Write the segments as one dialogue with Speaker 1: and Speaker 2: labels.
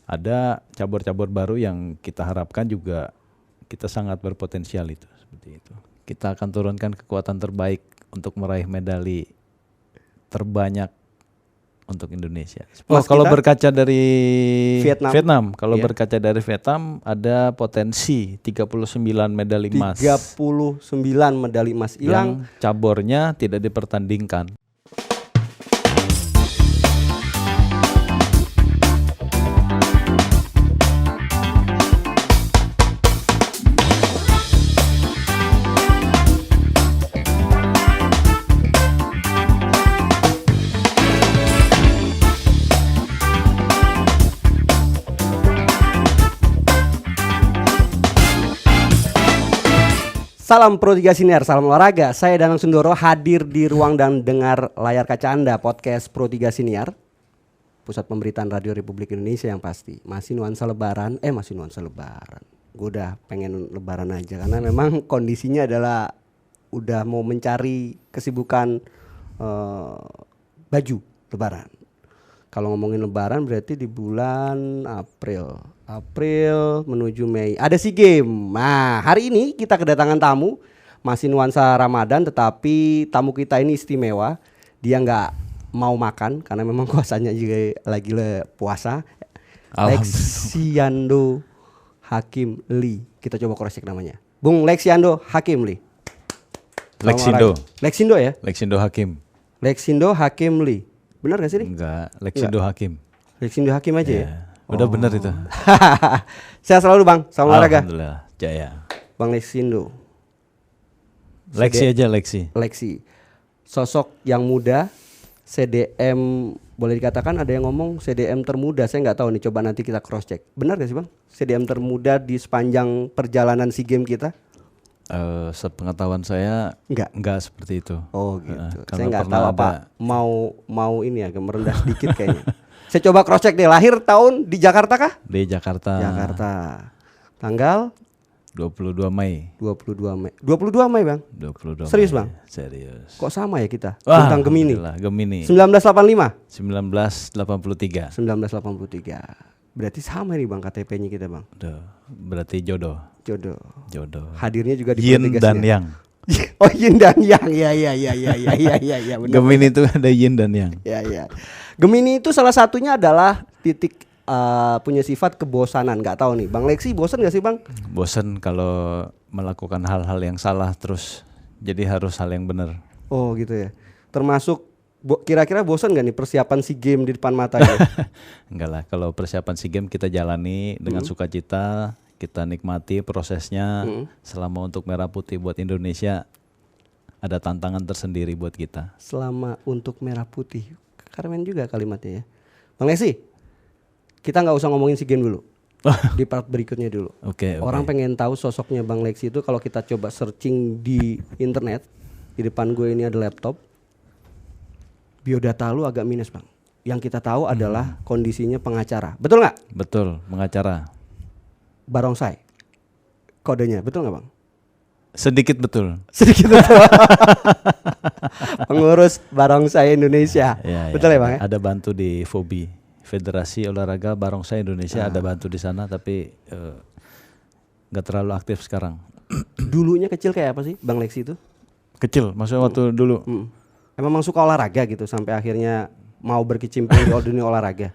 Speaker 1: ada cabur-cabur baru yang kita harapkan juga kita sangat berpotensial itu seperti itu. Kita akan turunkan kekuatan terbaik untuk meraih medali terbanyak untuk Indonesia. Kalau berkaca dari Vietnam, kalau berkaca dari Vietnam ada potensi 39 medali emas.
Speaker 2: 39 medali emas
Speaker 1: yang cabornya tidak dipertandingkan.
Speaker 2: Salam Pro 3 Siniar, salam olahraga. Saya Danang Sundoro hadir di ruang dan dengar layar kaca Anda podcast Pro 3 Siniar, pusat pemberitaan Radio Republik Indonesia yang pasti. Masih nuansa lebaran. Gue udah pengen lebaran aja karena memang kondisinya adalah udah mau mencari kesibukan baju lebaran. Kalau ngomongin lebaran berarti di bulan April menuju Mei ada SEA Games. Nah, hari ini kita kedatangan tamu, masih nuansa Ramadan tetapi tamu kita ini istimewa. Dia nggak mau makan karena memang puasanya juga lagi puasa. Lexiando Hakim Lee. Kita coba koreksi namanya. Bung Lexiando Hakim Lee. Lexindo ya?
Speaker 1: Lexindo Hakim.
Speaker 2: Lexindo Hakim Lee. Benar gak sih?
Speaker 1: Enggak, Lexindo Hakim.
Speaker 2: Lexindo Hakim aja ya?
Speaker 1: Udah benar itu.
Speaker 2: Sehat selalu Bang, salam olahraga.
Speaker 1: Alhamdulillah, jaya.
Speaker 2: Bang Lexindo.
Speaker 1: Lexi.
Speaker 2: Sosok yang muda, CDM, boleh dikatakan ada yang ngomong CDM termuda. Saya nggak tahu nih, coba nanti kita cross check. Benar gak sih Bang? CDM termuda di sepanjang perjalanan SEA Games kita?
Speaker 1: Sepengetahuan saya enggak seperti itu.
Speaker 2: Oh gitu. Saya nggak tahu apa mau ini agak merendah sedikit kayaknya. Saya coba cross check deh. Lahir tahun di Jakarta kah?
Speaker 1: Di Jakarta.
Speaker 2: Tanggal
Speaker 1: 22 Mei.
Speaker 2: 22 Mei Bang.
Speaker 1: 22.
Speaker 2: Serius
Speaker 1: Mei.
Speaker 2: Bang?
Speaker 1: Serius.
Speaker 2: Kok sama ya kita?
Speaker 1: Wah,
Speaker 2: tentang Gemini. 1985.
Speaker 1: 1983.
Speaker 2: Berarti sama nih Bang KTP-nya kita Bang.
Speaker 1: Berarti jodoh.
Speaker 2: Hadirnya juga di
Speaker 1: Yin dan Yang.
Speaker 2: Oh, Yin dan Yang. Ya benar.
Speaker 1: Gemini itu ada Yin dan Yang.
Speaker 2: Ya. Gemini itu salah satunya adalah titik punya sifat kebosanan. Enggak tahu nih Bang Lexi bosan enggak sih Bang?
Speaker 1: Bosan kalau melakukan hal-hal yang salah terus. Jadi harus hal yang benar.
Speaker 2: Oh, gitu ya. Termasuk kira-kira bosan gak nih persiapan SEA Games di depan mata ya?
Speaker 1: Enggak lah, kalau persiapan SEA Games kita jalani dengan sukacita, kita nikmati prosesnya. Selama untuk merah putih buat Indonesia ada tantangan tersendiri buat kita.
Speaker 2: Selama untuk merah putih, keren juga kalimatnya ya. Bang Lexi, kita nggak usah ngomongin SEA Games dulu. Di part berikutnya dulu.
Speaker 1: Oke.
Speaker 2: Orang pengen tahu sosoknya Bang Lexi itu. Kalau kita coba searching di internet, di depan gue ini ada laptop. Biodata lu agak minus Bang. Yang kita tahu adalah kondisinya pengacara. Betul nggak?
Speaker 1: Betul, pengacara.
Speaker 2: Barongsai. Kodenya, betul nggak Bang?
Speaker 1: Sedikit betul.
Speaker 2: Pengurus Barongsai Indonesia. Betul ya Bang ya?
Speaker 1: Ada bantu di FOBI, Federasi Olahraga Barongsai Indonesia. Ada bantu di sana tapi nggak terlalu aktif sekarang.
Speaker 2: Dulunya kecil kayak apa sih Bang Lexi itu?
Speaker 1: Kecil, maksudnya waktu dulu.
Speaker 2: Memang suka olahraga gitu sampai akhirnya mau berkecimpung di dunia olahraga.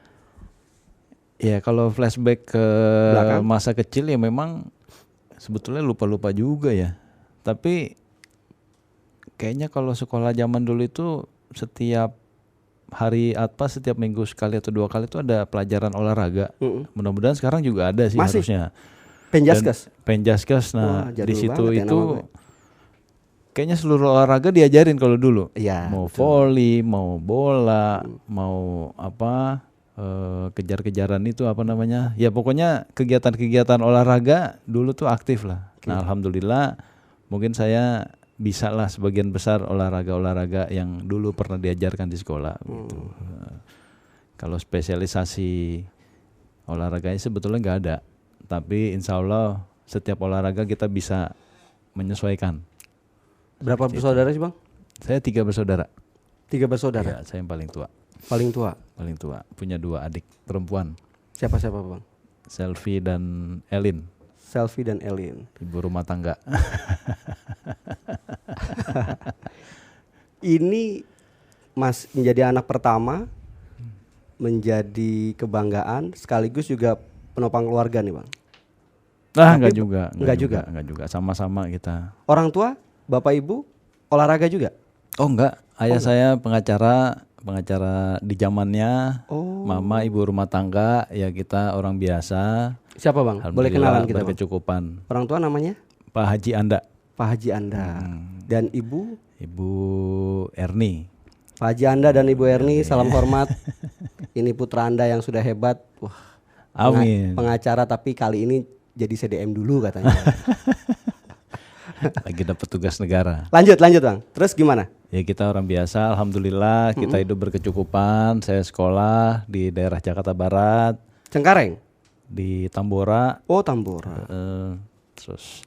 Speaker 1: Ya kalau flashback ke
Speaker 2: belakang?
Speaker 1: Masa kecil ya memang sebetulnya lupa-lupa juga ya. Tapi kayaknya kalau sekolah zaman dulu itu setiap hari setiap minggu sekali atau 2 kali itu ada pelajaran olahraga. Mudah-mudahan sekarang juga ada sih.
Speaker 2: Masih?
Speaker 1: Harusnya.
Speaker 2: Penjaskes.
Speaker 1: Nah di situ itu kayaknya seluruh olahraga diajarin kalau dulu.
Speaker 2: Iya,
Speaker 1: mau volley, mau bola, mau kejar-kejaran itu apa namanya? Ya pokoknya kegiatan-kegiatan olahraga dulu tuh aktif lah. Nah alhamdulillah mungkin saya bisa lah sebagian besar olahraga-olahraga yang dulu pernah diajarkan di sekolah. Gitu. Kalau spesialisasi olahraganya sebetulnya nggak ada. Tapi insya Allah setiap olahraga kita bisa menyesuaikan.
Speaker 2: Berapa bersaudara sih Bang?
Speaker 1: Saya 3 bersaudara.
Speaker 2: 3 bersaudara?
Speaker 1: Ya, saya yang paling tua.
Speaker 2: Paling tua?
Speaker 1: Paling tua, punya 2 adik perempuan.
Speaker 2: Siapa Bang?
Speaker 1: Selvi dan Elin,
Speaker 2: Selvi dan Elin.
Speaker 1: ibu rumah tangga.
Speaker 2: Ini Mas menjadi anak pertama, menjadi kebanggaan, sekaligus juga penopang keluarga nih Bang.
Speaker 1: Nah,
Speaker 2: Tapi
Speaker 1: enggak
Speaker 2: juga.
Speaker 1: sama-sama kita.
Speaker 2: Orang tua, bapak ibu olahraga juga?
Speaker 1: Oh enggak, ayah saya pengacara di zamannya.
Speaker 2: Oh.
Speaker 1: Mama ibu rumah tangga, ya kita orang biasa.
Speaker 2: Siapa Bang? Boleh kenalan kita Bang?
Speaker 1: Berkecukupan.
Speaker 2: Orang tua namanya?
Speaker 1: Pak Haji Anda.
Speaker 2: Pak Haji Anda. Dan ibu?
Speaker 1: Ibu Erni.
Speaker 2: Pak Haji Anda dan Ibu Erni, salam hormat. Ini putra Anda yang sudah hebat. Wah,
Speaker 1: Amin.
Speaker 2: pengacara tapi kali ini jadi CDM dulu katanya.
Speaker 1: Lagi dapat tugas negara.
Speaker 2: Lanjut Bang. Terus gimana?
Speaker 1: Ya kita orang biasa, alhamdulillah kita hidup berkecukupan. Saya sekolah di daerah Jakarta Barat,
Speaker 2: Cengkareng?
Speaker 1: di Tambora.
Speaker 2: Oh, Tambora.
Speaker 1: Terus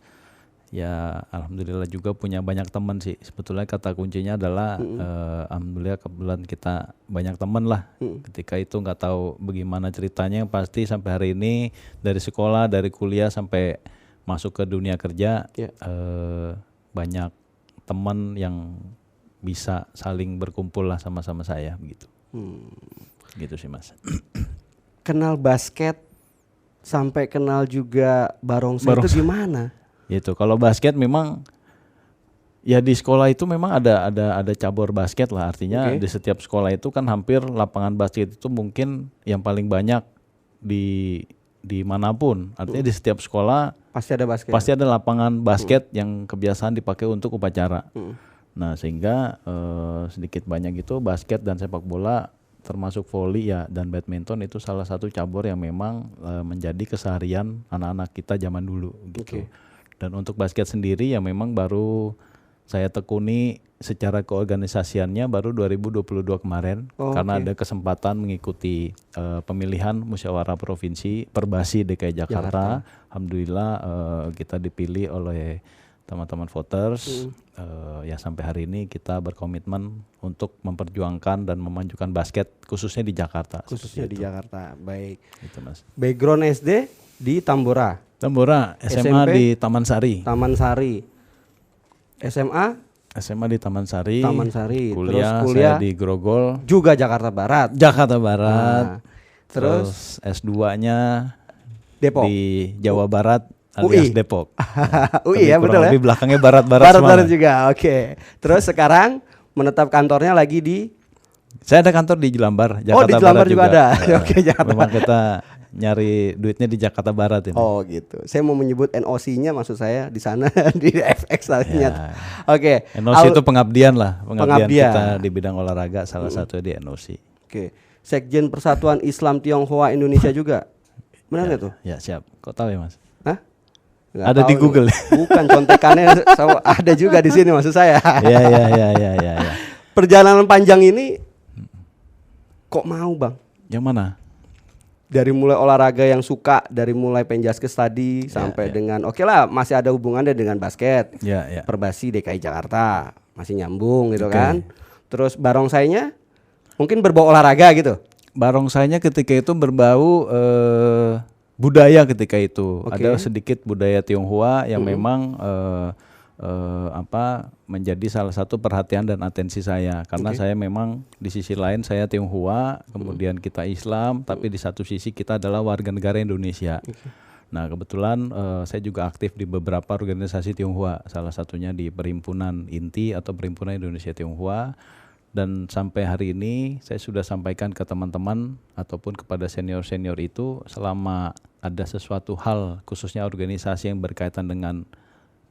Speaker 1: ya alhamdulillah juga punya banyak teman sih. Sebetulnya kata kuncinya adalah alhamdulillah kebetulan kita banyak teman lah. Ketika itu nggak tahu bagaimana ceritanya, pasti sampai hari ini dari sekolah, dari kuliah sampai masuk ke dunia kerja, banyak teman yang bisa saling berkumpul lah sama-sama saya begitu. Gitu sih Mas.
Speaker 2: Kenal basket sampai kenal juga barongsai itu gimana?
Speaker 1: Gitu. Kalau basket memang ya di sekolah itu memang ada cabur basket lah, artinya di setiap sekolah itu kan hampir lapangan basket itu mungkin yang paling banyak di manapun. Artinya di setiap sekolah
Speaker 2: pasti ada basket.
Speaker 1: Pasti ada lapangan basket yang kebiasaan dipakai untuk upacara. Nah, sehingga sedikit banyak itu basket dan sepak bola termasuk voli ya dan badminton itu salah satu cabur yang memang menjadi keseharian anak-anak kita zaman dulu gitu. Dan untuk basket sendiri ya memang baru saya tekuni secara keorganisasiannya baru 2022 kemarin karena ada kesempatan mengikuti pemilihan musyawarah provinsi Perbasi DKI Jakarta. Alhamdulillah kita dipilih oleh teman-teman voters. Ya sampai hari ini kita berkomitmen untuk memperjuangkan dan memajukan basket khususnya di Jakarta.
Speaker 2: Khususnya di Jakarta. Baik.
Speaker 1: Gitu, Mas.
Speaker 2: Background SD di Tambora.
Speaker 1: SMA
Speaker 2: SMP,
Speaker 1: di Taman Sari. SMA di Taman Sari. Kuliah,
Speaker 2: terus kuliah
Speaker 1: saya di Grogol.
Speaker 2: Juga Jakarta Barat.
Speaker 1: Nah, terus S2-nya
Speaker 2: Depok.
Speaker 1: di Jawa Barat alias
Speaker 2: UI.
Speaker 1: Depok.
Speaker 2: UI ya betul ya.
Speaker 1: Lebih belakangnya barat-barat
Speaker 2: Barat juga. Oke. Terus sekarang menetap kantornya lagi di
Speaker 1: Saya ada kantor di Jelambar, Jakarta
Speaker 2: Barat. Oh, di Jelambar
Speaker 1: Barat
Speaker 2: juga ada. Oke, Jakarta.
Speaker 1: Memang kita nyari duitnya di Jakarta Barat ini.
Speaker 2: Oh, gitu. Saya mau menyebut NOC-nya maksud saya di sana di FX tadinya. Oke.
Speaker 1: NOC itu pengabdian lah,
Speaker 2: Pengabdian.
Speaker 1: kita di bidang olahraga salah satu di NOC.
Speaker 2: Oke. Sekjen Persatuan Islam Tionghoa Indonesia juga. Benar nggak tuh?
Speaker 1: Ya siap. Kok tahu ya Mas?
Speaker 2: Hah? Nggak
Speaker 1: Ada
Speaker 2: tahu
Speaker 1: di
Speaker 2: nih.
Speaker 1: Google.
Speaker 2: Bukan, contekannya ada juga di sini maksud saya.
Speaker 1: Ya.
Speaker 2: Perjalanan panjang ini kok mau Bang?
Speaker 1: Yang mana?
Speaker 2: Dari mulai olahraga yang suka, dari mulai penjaskes tadi sampai dengan oke lah masih ada hubungannya dengan basket.
Speaker 1: Ya.
Speaker 2: Perbasi DKI Jakarta masih nyambung gitu kan. Terus barongsainya mungkin berbau olahraga gitu.
Speaker 1: Barongsainya ketika itu berbau budaya ketika itu. Ada sedikit budaya Tionghoa yang memang menjadi salah satu perhatian dan atensi saya karena saya memang di sisi lain saya Tionghoa, kemudian kita Islam, tapi di satu sisi kita adalah warga negara Indonesia. Nah kebetulan saya juga aktif di beberapa organisasi Tionghoa, salah satunya di Perhimpunan INTI atau Perhimpunan Indonesia Tionghoa. Dan sampai hari ini saya sudah sampaikan ke teman-teman ataupun kepada senior-senior itu selama ada sesuatu hal khususnya organisasi yang berkaitan dengan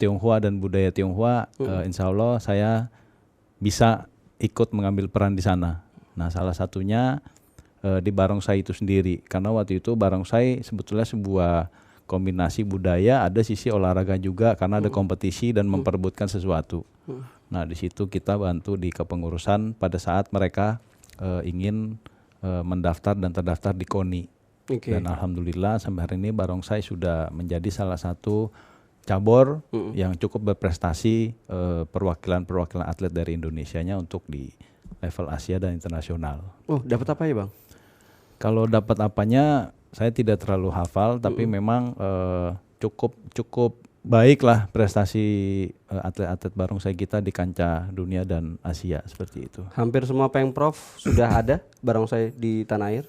Speaker 1: Tionghoa dan budaya Tionghoa, insya Allah saya bisa ikut mengambil peran di sana. Nah salah satunya di barongsai itu sendiri karena waktu itu barongsai sebetulnya sebuah kombinasi budaya, ada sisi olahraga juga karena ada kompetisi dan memperebutkan sesuatu. Nah di situ kita bantu di kepengurusan pada saat mereka ingin mendaftar dan terdaftar di KONI. Dan alhamdulillah sampai hari ini barongsai sudah menjadi salah satu cabur yang cukup berprestasi perwakilan atlet dari Indonesianya untuk di level Asia dan internasional.
Speaker 2: Oh dapat apa ya Bang?
Speaker 1: Kalau dapat apanya saya tidak terlalu hafal, tapi memang cukup baik lah prestasi atlet-atlet barongsai kita di kancah dunia dan Asia seperti itu.
Speaker 2: Hampir semua Pengprov sudah ada barongsai di tanah air.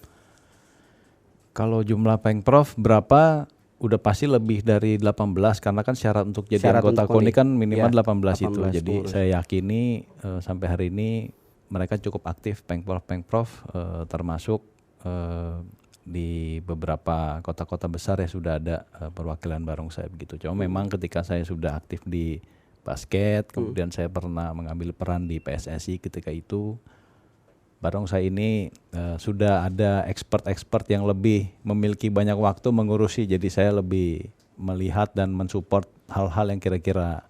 Speaker 1: Kalau jumlah Pengprov berapa? Udah pasti lebih dari 18 karena kan syarat untuk jadi anggota KONI kan minimal 18 itu.
Speaker 2: 18
Speaker 1: Jadi saya yakini sampai hari ini mereka cukup aktif Pengprov termasuk di beberapa kota-kota besar ya sudah ada perwakilan barongsai begitu. Cuma memang ketika saya sudah aktif di basket, kemudian saya pernah mengambil peran di PSSI ketika itu. Barongsai ini sudah ada expert yang lebih memiliki banyak waktu mengurusi, jadi saya lebih melihat dan mensupport hal-hal yang kira-kira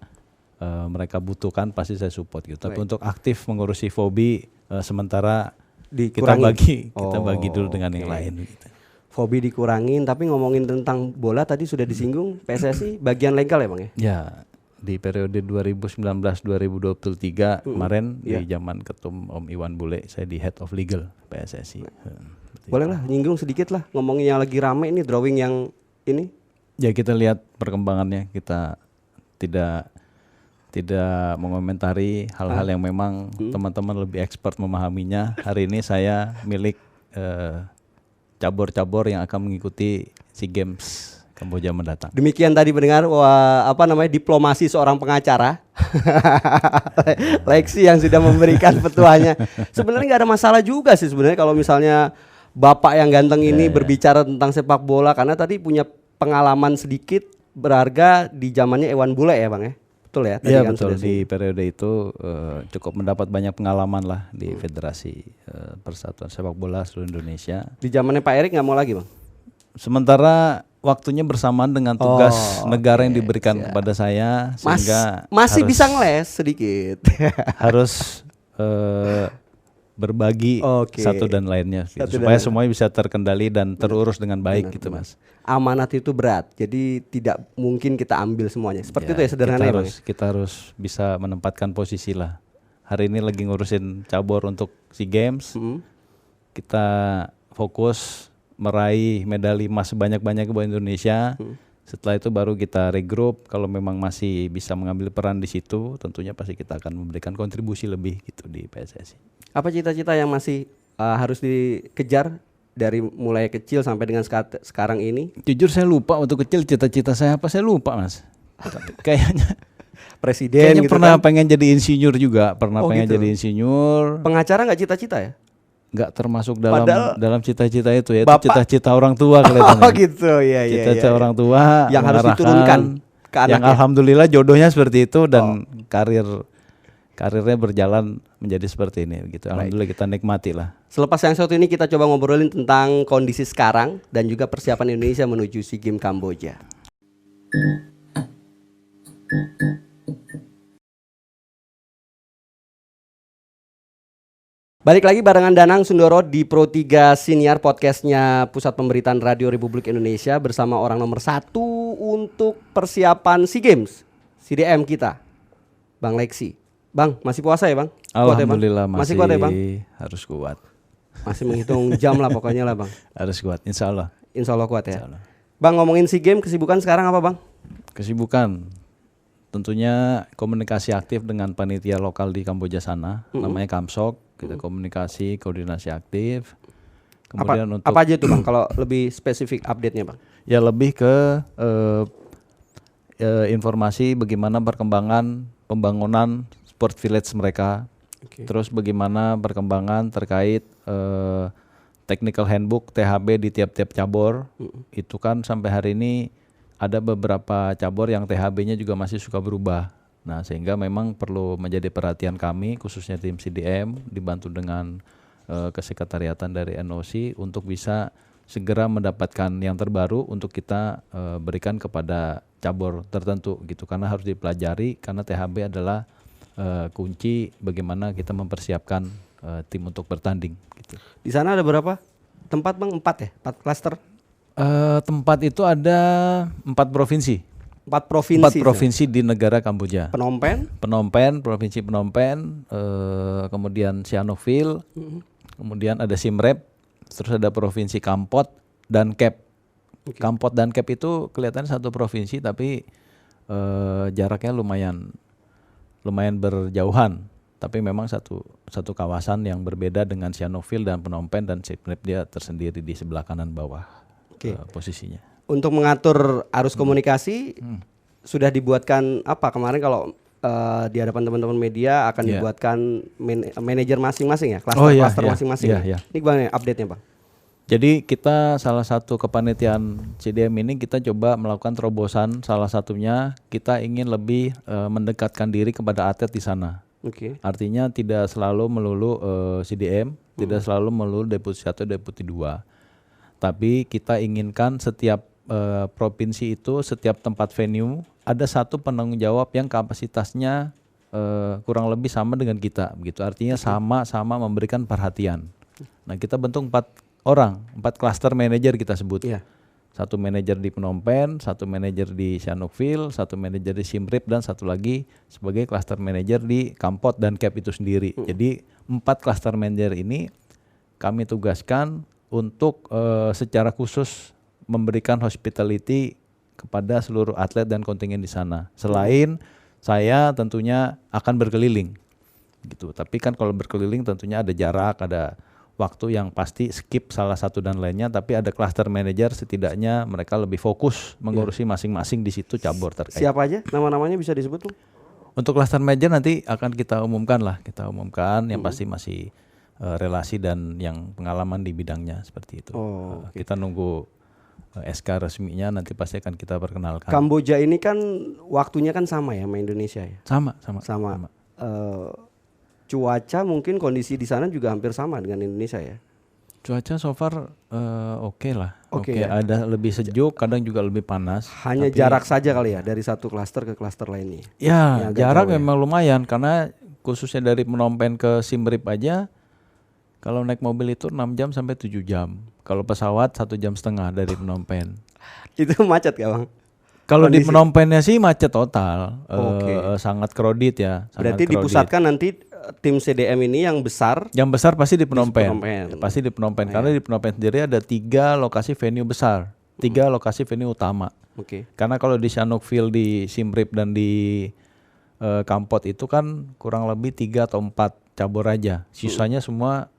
Speaker 1: mereka butuhkan pasti saya support gitu. Tapi untuk aktif mengurusi FOBI sementara kita bagi dulu dengan yang lain. Gitu.
Speaker 2: FOBI dikurangin, tapi ngomongin tentang bola tadi sudah disinggung PSSI bagian legal ya Bang ya?
Speaker 1: Ya. Di periode 2019-2023 kemarin di zaman Ketum Om Iwan Bule, saya di Head of Legal PSSI.
Speaker 2: Boleh lah nyinggung sedikit lah ngomongin yang lagi rame ini drawing yang ini.
Speaker 1: Ya kita lihat perkembangannya, kita tidak mengomentari hal-hal yang memang teman-teman lebih expert memahaminya. Hari ini saya milik cabur-cabur yang akan mengikuti SEA Games Kamboja mendatang.
Speaker 2: Demikian tadi pendengar, diplomasi seorang pengacara Lexi yang sudah memberikan petuahnya. Sebenarnya nggak ada masalah juga sih sebenarnya kalau misalnya bapak yang ganteng ini berbicara tentang sepak bola, karena tadi punya pengalaman sedikit berharga di zamannya Iwan Bule ya Bang ya. Betul ya?
Speaker 1: Iya kan betul, di periode itu cukup mendapat banyak pengalaman lah di Federasi Persatuan Sepak Bola seluruh Indonesia.
Speaker 2: Di zamannya Pak Erik nggak mau lagi Bang?
Speaker 1: Sementara waktunya bersamaan dengan tugas negara yang diberikan kepada saya, sehingga
Speaker 2: masih bisa ngeles sedikit.
Speaker 1: harus berbagi satu dan lainnya supaya semuanya bisa terkendali dan terurus dengan baik gitu Mas.
Speaker 2: Amanat itu berat, jadi tidak mungkin kita ambil semuanya. Seperti itu ya sederhananya.
Speaker 1: Kita harus bisa menempatkan posisi lah. Hari ini lagi ngurusin cabur untuk SEA Games. Kita fokus meraih medali emas sebanyak-banyaknya buat Indonesia. Setelah itu baru kita regroup. Kalau memang masih bisa mengambil peran di situ, tentunya pasti kita akan memberikan kontribusi lebih gitu di PSSI. Apa
Speaker 2: cita-cita yang masih harus dikejar dari mulai kecil sampai dengan sekarang ini?
Speaker 1: Jujur saya lupa waktu kecil cita-cita saya apa, saya lupa Mas. Kayaknya
Speaker 2: presiden gitu
Speaker 1: pernah pengen jadi insinyur juga, pengen jadi insinyur.
Speaker 2: Pengacara nggak cita-cita ya?
Speaker 1: Nggak termasuk dalam cita-cita itu ya, itu cita-cita orang tua kelihatannya.
Speaker 2: Oh gitu ya.
Speaker 1: Cita-cita orang tua
Speaker 2: yang harus diturunkan ke anaknya.
Speaker 1: Yang alhamdulillah jodohnya seperti itu dan karirnya berjalan menjadi seperti ini gitu. Alhamdulillah kita nikmati lah.
Speaker 2: Selepas yang satu ini kita coba ngobrolin tentang kondisi sekarang dan juga persiapan Indonesia menuju SEA Games Kamboja. Balik lagi barengan Danang Sundoro di Pro 3 Siniar, podcastnya Pusat Pemberitaan Radio Republik Indonesia bersama orang nomor 1 untuk persiapan SEA Games CDM kita, Bang Lexi. Bang, masih puasa ya Bang?
Speaker 1: Alhamdulillah
Speaker 2: masih kuat ya Bang?
Speaker 1: Harus kuat.
Speaker 2: Masih menghitung jam lah pokoknya lah Bang.
Speaker 1: Harus kuat, insya Allah.
Speaker 2: Insya Allah kuat ya. Allah. Bang, ngomongin SEA Games, kesibukan sekarang apa Bang?
Speaker 1: Kesibukan tentunya komunikasi aktif dengan panitia lokal di Kamboja sana, namanya Kamsok. Kita komunikasi, koordinasi aktif. Kemudian
Speaker 2: apa aja tuh Bang kalau lebih spesifik update-nya Bang?
Speaker 1: Ya lebih ke informasi bagaimana perkembangan pembangunan sport village mereka. Terus bagaimana perkembangan terkait technical handbook THB di tiap-tiap cabur. Itu kan sampai hari ini ada beberapa cabur yang THB-nya juga masih suka berubah. Nah, sehingga memang perlu menjadi perhatian kami, khususnya tim CDM, dibantu dengan kesekretariatan dari NOC untuk bisa segera mendapatkan yang terbaru untuk kita berikan kepada cabur tertentu gitu. Karena harus dipelajari, karena THB adalah kunci bagaimana kita mempersiapkan tim untuk bertanding. Gitu.
Speaker 2: Di sana ada berapa tempat Bang? 4 ya? 4 klaster?
Speaker 1: Tempat itu ada 4 provinsi.
Speaker 2: 4
Speaker 1: provinsi di negara Kamboja.
Speaker 2: Phnom
Speaker 1: Penh, provinsi Phnom Penh, kemudian Sihanoukville, kemudian ada Siem Reap, terus ada provinsi Kampot dan Kep. Kampot dan Cap itu kelihatannya satu provinsi tapi jaraknya lumayan berjauhan. Tapi memang satu kawasan yang berbeda dengan Sihanoukville dan Phnom Penh, dan Siem Reap dia tersendiri di sebelah kanan bawah posisinya.
Speaker 2: Untuk mengatur arus komunikasi sudah dibuatkan apa kemarin kalau di hadapan teman-teman media akan dibuatkan manajer masing-masing ya, klaster masing-masing. Ini gimana update-nya Bang?
Speaker 1: Jadi kita salah satu kepanitiaan CDM ini kita coba melakukan terobosan, salah satunya kita ingin lebih mendekatkan diri kepada atlet di sana. Artinya tidak selalu melulu CDM, tidak selalu melulu deputi 1, deputi 2. Tapi kita inginkan setiap provinsi itu, setiap tempat venue ada satu penanggung jawab yang kapasitasnya kurang lebih sama dengan kita, begitu. Artinya sama-sama memberikan perhatian. Nah, kita bentuk 4 cluster manager kita sebut. Satu manajer di Phnom Penh, satu manajer di Sihanoukville, satu manajer di Siem Reap, dan satu lagi sebagai cluster manager di Kampot dan Cap itu sendiri. Jadi 4 cluster manager ini kami tugaskan untuk secara khusus memberikan hospitality kepada seluruh atlet dan kontingen di sana. Selain saya tentunya akan berkeliling gitu. Tapi kan kalau berkeliling tentunya ada jarak, ada waktu yang pasti skip salah satu dan lainnya, tapi ada cluster manager setidaknya mereka lebih fokus mengurusi masing-masing di situ cabur terkait.
Speaker 2: Siapa aja nama-namanya bisa disebut tuh?
Speaker 1: Untuk cluster manager nanti akan kita umumkan yang pasti masih relasi dan yang pengalaman di bidangnya seperti itu. Kita nunggu SK resminya, nanti pasti akan kita perkenalkan.
Speaker 2: Kamboja ini kan waktunya kan sama ya sama Indonesia ya?
Speaker 1: Sama.
Speaker 2: Cuaca mungkin kondisi di sana juga hampir sama dengan Indonesia ya?
Speaker 1: Cuaca so far oke lah.
Speaker 2: Ya?
Speaker 1: Ada lebih sejuk, kadang juga lebih panas.
Speaker 2: Hanya jarak saja kali ya dari satu klaster ke klaster lainnya?
Speaker 1: Ya, jarak memang lumayan, karena khususnya dari Phnom Penh ke Siem Reap aja, kalau naik mobil itu 6 jam sampai 7 jam. Kalau pesawat 1,5 jam dari Phnom Penh.
Speaker 2: Itu macet gak Bang?
Speaker 1: Kalau di Phnom Penhnya sih macet total, sangat crowded ya.
Speaker 2: Berarti dipusatkan nanti tim CDM ini yang besar
Speaker 1: pasti di Phnom Penh. Pasti di Phnom Penh, karena di Phnom Penh sendiri ada 3 lokasi venue besar, 3 lokasi venue utama. Karena kalau di Sihanoukville, di Siem Reap, dan di Kampot itu kan kurang lebih 3 atau 4 cabur aja. Sisanya semua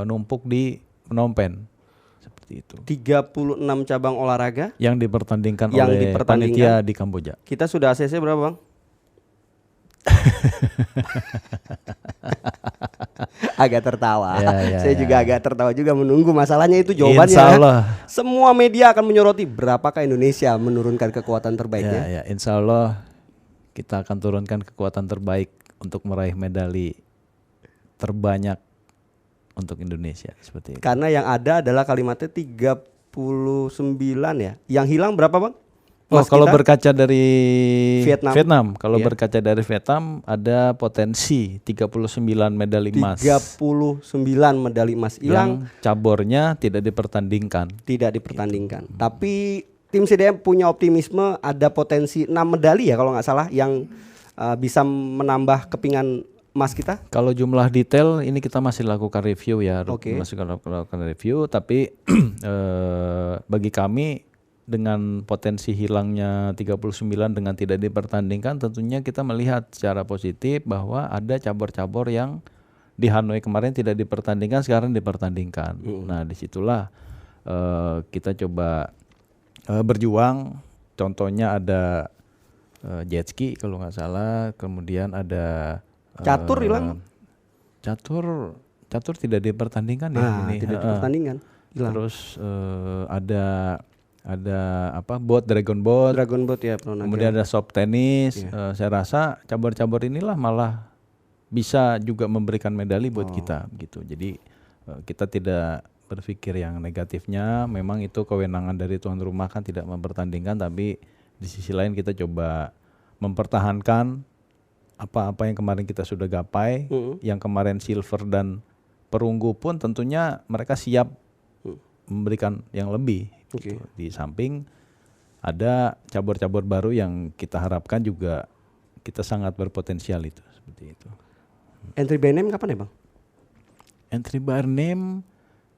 Speaker 1: numpuk di Phnom Penh. Seperti itu.
Speaker 2: 36 cabang olahraga
Speaker 1: yang dipertandingkan oleh panitia di Kamboja.
Speaker 2: Kita sudah ACC berapa Bang? Agak tertawa. Saya juga agak tertawa juga menunggu masalahnya itu jawabannya.
Speaker 1: Insya Allah.
Speaker 2: Semua media akan menyoroti berapakah Indonesia menurunkan kekuatan terbaiknya.
Speaker 1: Insya Allah kita akan turunkan kekuatan terbaik untuk meraih medali terbanyak untuk Indonesia seperti itu.
Speaker 2: Karena yang ada adalah kalimatnya 39 ya. Yang hilang berapa Bang?
Speaker 1: Kalau berkaca dari Vietnam, berkaca dari Vietnam ada potensi 39 medali emas.
Speaker 2: 39 medali emas hilang.
Speaker 1: Yang cabornya tidak dipertandingkan. Tapi tim CDM punya optimisme ada potensi 6 medali ya kalau nggak salah yang bisa menambah kepingan emas kita. Kalau jumlah detail ini kita masih lakukan review ya, masih lakukan review. Tapi bagi kami dengan potensi hilangnya 39 dengan tidak dipertandingkan, tentunya kita melihat secara positif bahwa ada cabur-cabur yang di Hanoi kemarin tidak dipertandingkan, sekarang dipertandingkan. Nah, disitulah kita coba berjuang. Contohnya ada jet ski kalau nggak salah, kemudian ada
Speaker 2: catur hilang.
Speaker 1: Catur tidak dipertandingkan
Speaker 2: tidak dipertandingkan.
Speaker 1: Terus ada dragon boat
Speaker 2: ya.
Speaker 1: Kemudian ada soft tennis. Saya rasa cabur-cabur inilah malah bisa juga memberikan medali buat kita gitu. Jadi kita tidak berpikir yang negatifnya. Memang itu kewenangan dari tuan rumah kan tidak mempertandingkan, tapi di sisi lain kita coba mempertahankan apa-apa yang kemarin kita sudah gapai. Yang kemarin silver dan perunggu pun tentunya mereka siap memberikan yang lebih. Gitu. Di samping ada cabur-cabur baru yang kita harapkan juga kita sangat berpotensial itu seperti itu.
Speaker 2: Entry by name kapan ya Bang?
Speaker 1: Entry by name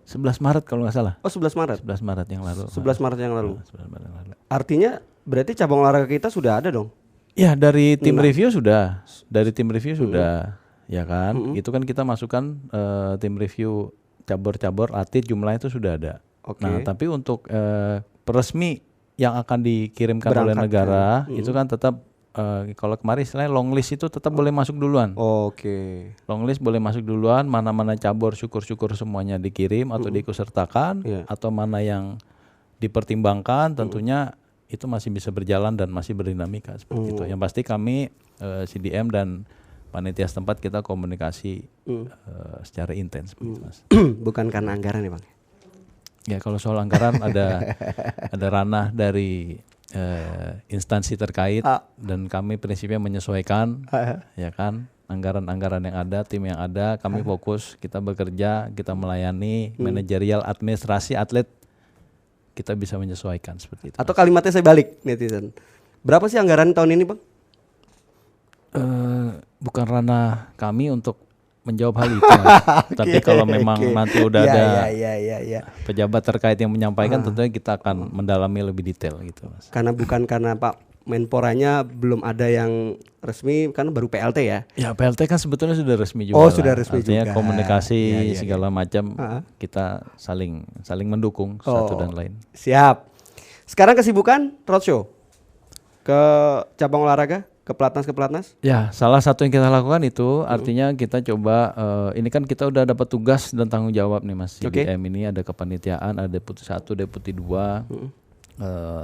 Speaker 1: 11 Maret kalau nggak salah.
Speaker 2: Oh 11 Maret.
Speaker 1: 11 Maret yang lalu.
Speaker 2: 11 Maret yang lalu.
Speaker 1: 11 Maret yang lalu.
Speaker 2: Artinya berarti cabang olahraga kita sudah ada dong.
Speaker 1: Ya dari tim review sudah, ya kan. Itu kan kita masukkan tim review cabur-cabur atlet jumlahnya itu sudah ada.
Speaker 2: Oke.
Speaker 1: Nah tapi untuk peresmi yang akan dikirimkan oleh negara itu kan tetap kalau kemarin istilahnya long list itu tetap boleh masuk duluan.
Speaker 2: Oke.
Speaker 1: Long list boleh masuk duluan, mana-mana cabur syukur-syukur semuanya dikirim atau diikutsertakan, atau mana yang dipertimbangkan tentunya itu masih bisa berjalan dan masih berdinamika seperti itu. Yang pasti kami CDM dan panitia setempat kita komunikasi secara intens, Mas.
Speaker 2: Bukan karena anggaran ya Bang?
Speaker 1: Ya kalau soal anggaran ada ranah dari instansi terkait dan kami prinsipnya menyesuaikan, ya kan, anggaran-anggaran yang ada, tim yang ada, kami fokus, kita bekerja, kita melayani manajerial, administrasi, atlet. Kita bisa menyesuaikan seperti itu.
Speaker 2: Atau kalimatnya saya balik netizen. Berapa sih anggaran tahun ini Bang?
Speaker 1: Bukan ranah kami untuk menjawab hal itu. Tapi kalau memang nanti udah ada pejabat terkait yang menyampaikan, tentunya kita akan mendalami lebih detail gitu, Mas.
Speaker 2: Karena Pak Menporanya belum ada yang resmi, kan baru PLT ya?
Speaker 1: Ya PLT kan sebetulnya sudah resmi juga.
Speaker 2: Oh sudah resmi
Speaker 1: artinya
Speaker 2: juga.
Speaker 1: Komunikasi segala macam kita saling mendukung satu dan lain.
Speaker 2: Siap. Sekarang kesibukan roadshow ke cabang olahraga, ke pelatnas.
Speaker 1: Ya salah satu yang kita lakukan itu artinya kita coba ini kan kita udah dapat tugas dan tanggung jawab nih Mas. CDM ini ada kepanitiaan, ada deputi 1, deputi 2.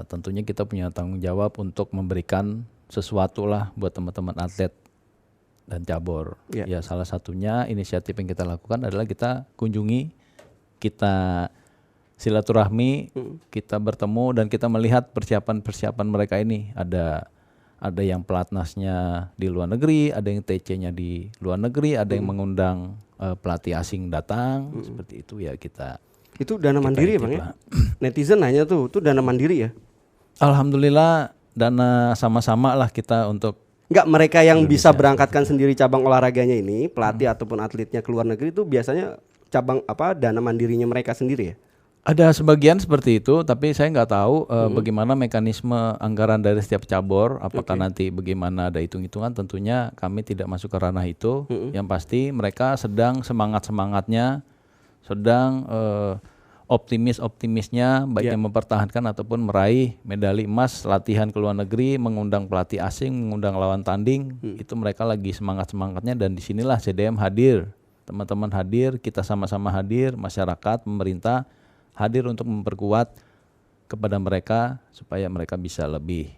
Speaker 1: Tentunya kita punya tanggung jawab untuk memberikan sesuatu lah buat teman-teman atlet dan cabur. Ya salah satunya inisiatif yang kita lakukan adalah kita kunjungi, kita silaturahmi, kita bertemu dan kita melihat persiapan mereka ini. Ada yang pelatnasnya di luar negeri, ada yang TC-nya di luar negeri, ada yang mengundang pelatih asing datang, seperti itu ya kita.
Speaker 2: Itu dana mandiri ya Bang ya? Netizen nanya tuh, itu dana mandiri ya?
Speaker 1: Alhamdulillah dana sama-sama lah kita untuk.
Speaker 2: Enggak, mereka yang bisa berangkatkan sendiri cabang olahraganya ini, pelatih ataupun atletnya ke luar negeri itu biasanya dana mandirinya mereka sendiri ya?
Speaker 1: Ada sebagian seperti itu, tapi saya nggak tahu bagaimana mekanisme anggaran dari setiap cabur, apakah nanti bagaimana ada hitung-hitungan, tentunya kami tidak masuk ke ranah itu. Yang pasti mereka sedang semangat-semangatnya, sedang optimisnya baik yang mempertahankan ataupun meraih medali emas, latihan ke luar negeri, mengundang pelatih asing, mengundang lawan tanding, itu mereka lagi semangat-semangatnya dan disinilah CDM hadir, teman-teman hadir, kita sama-sama hadir, masyarakat, pemerintah hadir untuk memperkuat kepada mereka supaya mereka bisa lebih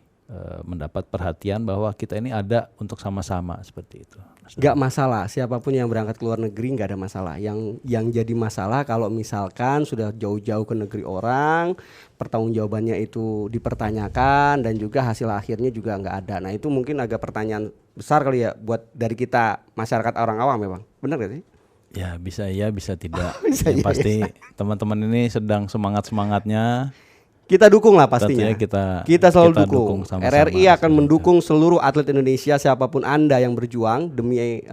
Speaker 1: mendapat perhatian bahwa kita ini ada untuk sama-sama seperti itu.
Speaker 2: Gak masalah, siapapun yang berangkat ke luar negeri gak ada masalah. Yang jadi masalah kalau misalkan sudah jauh-jauh ke negeri orang, pertanggungjawabannya itu dipertanyakan dan juga hasil akhirnya juga nggak ada. Nah itu mungkin agak pertanyaan besar kali ya buat dari kita masyarakat orang awam ya Bang. Benar gak sih?
Speaker 1: Ya bisa iya bisa tidak.
Speaker 2: Bisa
Speaker 1: yang
Speaker 2: iya,
Speaker 1: pasti teman-teman ini sedang semangat-semangatnya.
Speaker 2: Kita dukung lah pastinya. Kita selalu dukung.
Speaker 1: Sama-sama,
Speaker 2: RRI akan mendukung seluruh atlet Indonesia, siapapun Anda yang berjuang demi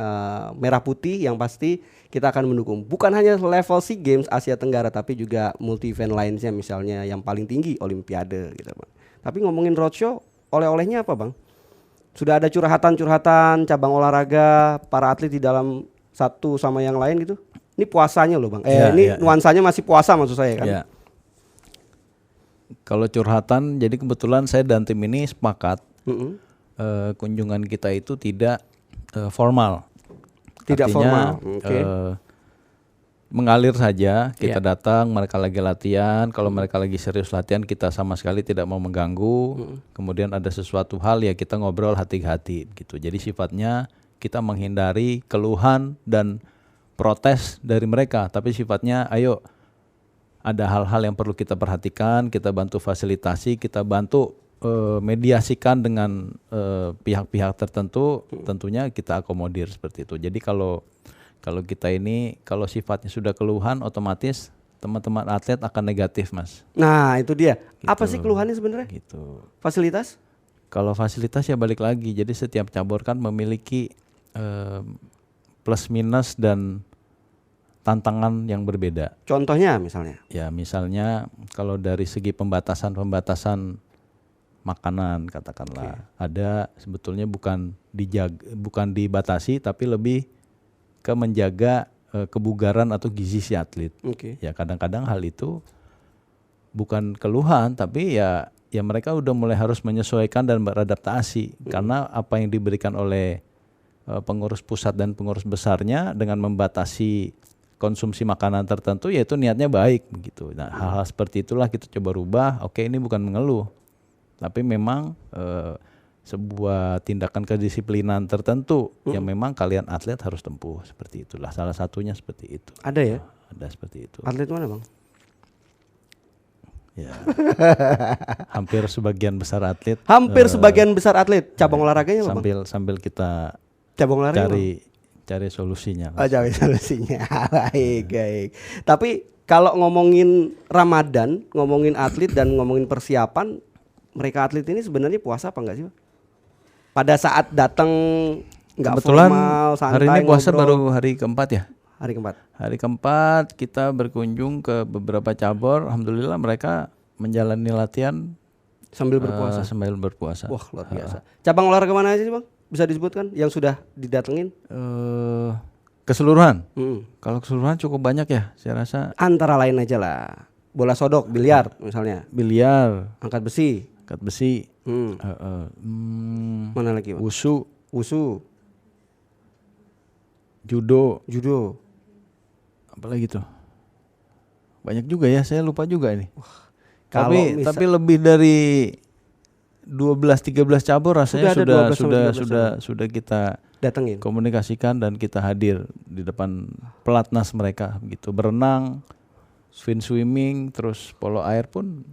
Speaker 2: merah putih, yang pasti kita akan mendukung. Bukan hanya level SEA Games Asia Tenggara, tapi juga multi event lainnya, misalnya yang paling tinggi Olimpiade gitu Bang. Tapi ngomongin roadshow, oleh-olehnya apa Bang? Sudah ada curhatan-curhatan cabang olahraga para atlet di dalam satu sama yang lain gitu? Ini puasanya loh Bang. Nuansanya masih puasa maksud saya kan?
Speaker 1: Ya. Kalau curhatan, jadi kebetulan saya dan tim ini sepakat kunjungan kita itu tidak formal.
Speaker 2: Tidak
Speaker 1: artinya,
Speaker 2: formal.
Speaker 1: Mengalir saja, kita datang, mereka lagi latihan. Kalau mereka lagi serius latihan, kita sama sekali tidak mau mengganggu. Kemudian ada sesuatu hal ya kita ngobrol hati-hati gitu. Jadi sifatnya kita menghindari keluhan dan protes dari mereka, tapi sifatnya ayo. Ada hal-hal yang perlu kita perhatikan, kita bantu fasilitasi, kita bantu mediasikan dengan pihak-pihak tertentu, tentunya kita akomodir seperti itu. Jadi kalau kita ini, kalau sifatnya sudah keluhan, otomatis teman-teman atlet akan negatif Mas.
Speaker 2: Nah itu dia,
Speaker 1: gitu.
Speaker 2: Apa sih keluhannya sebenarnya?
Speaker 1: Gitu.
Speaker 2: Fasilitas?
Speaker 1: Kalau fasilitas ya balik lagi, jadi setiap cabur kan memiliki plus minus dan tantangan yang berbeda.
Speaker 2: Contohnya misalnya.
Speaker 1: Ya misalnya kalau dari segi pembatasan makanan katakanlah, ada sebetulnya bukan dibatasi tapi lebih ke menjaga kebugaran atau gizi si atlet. Ya kadang-kadang hal itu bukan keluhan tapi ya mereka udah mulai harus menyesuaikan dan beradaptasi karena apa yang diberikan oleh pengurus pusat dan pengurus besarnya dengan membatasi konsumsi makanan tertentu, yaitu niatnya baik begitu. Nah hal-hal seperti itulah kita coba rubah. Oke, ini bukan mengeluh, tapi memang sebuah tindakan kedisiplinan tertentu yang memang kalian atlet harus tempuh. Seperti itulah, salah satunya seperti itu.
Speaker 2: Ada ya?
Speaker 1: Ada seperti itu.
Speaker 2: Atlet mana bang?
Speaker 1: Ya, hampir sebagian besar atlet.
Speaker 2: Sebagian besar atlet. Cabang olahraganya apa bang?
Speaker 1: Sambil kita
Speaker 2: cabang olahraga
Speaker 1: cari solusinya.
Speaker 2: Cari solusinya. Baik. Tapi kalau ngomongin Ramadan, ngomongin atlet dan ngomongin persiapan, mereka atlet ini sebenarnya puasa apa enggak sih, Pak? Pada saat datang enggak formal, santai,
Speaker 1: hari ini puasa
Speaker 2: ngobrol.
Speaker 1: baru hari keempat ya?
Speaker 2: Hari
Speaker 1: keempat kita berkunjung ke beberapa cabur. Alhamdulillah mereka menjalani latihan
Speaker 2: sambil berpuasa.
Speaker 1: Wah,
Speaker 2: luar biasa. Cabang olahraga mana aja sih, Bang? Bisa disebutkan yang sudah didatengin?
Speaker 1: Keseluruhan. Kalau keseluruhan cukup banyak ya, saya rasa.
Speaker 2: Antara lain aja lah. Bola sodok, biliar misalnya.
Speaker 1: Biliar,
Speaker 2: angkat besi. Mana lagi, Bang? Wusu. Judo.
Speaker 1: Apalagi tuh? Banyak juga ya, saya lupa juga ini. Tapi lebih dari 12-13 cabur rasanya sudah kita
Speaker 2: datengin,
Speaker 1: komunikasikan dan kita hadir di depan pelatnas mereka gitu. Berenang, swimming, terus polo air pun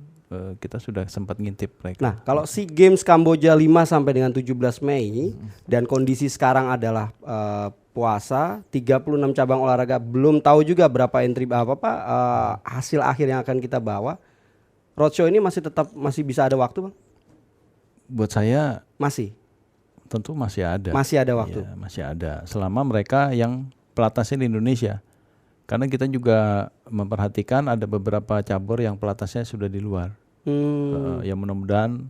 Speaker 1: kita sudah sempat ngintip mereka.
Speaker 2: Nah, kalau SEA Games Kamboja 5 sampai dengan 17 Mei dan kondisi sekarang adalah puasa, 36 cabang olahraga, belum tahu juga berapa entry hasil akhir yang akan kita bawa. Roadshow ini masih bisa ada waktu, Bang?
Speaker 1: Buat saya tentu masih ada.
Speaker 2: Masih ada waktu.
Speaker 1: Ya, masih ada. Selama mereka yang pelatnasnya di Indonesia. Karena kita juga memperhatikan ada beberapa cabur yang pelatnasnya sudah di luar. Ya mudah-mudahan